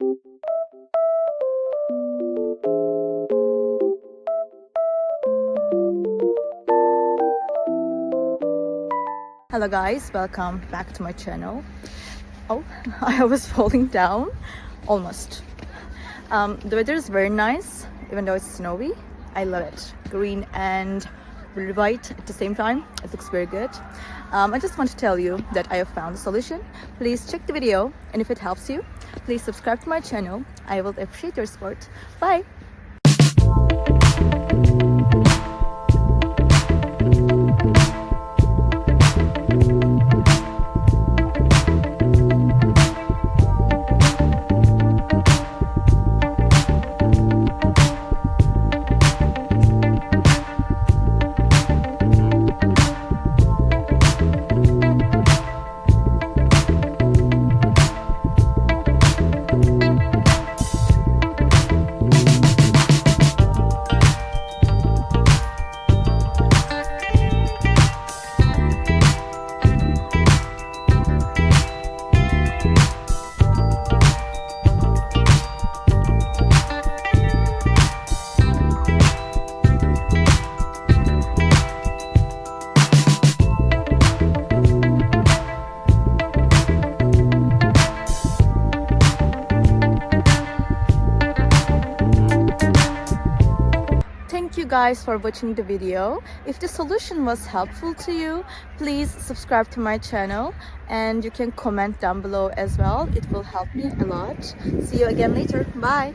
Hello guys, welcome back to my channel. Oh, I was falling down almost. The weather is very nice, even though it's snowy. I love it. Green and white at the same time. It looks very good. I just want to tell you that I have found a solution. Please check the video, and if it helps you, please subscribe to my channel. I will appreciate your support. Bye! Thank you guys for watching the video. If the solution was helpful to you, please subscribe to my channel, and you can comment down below as well. It will help me a lot. See you again later. Bye.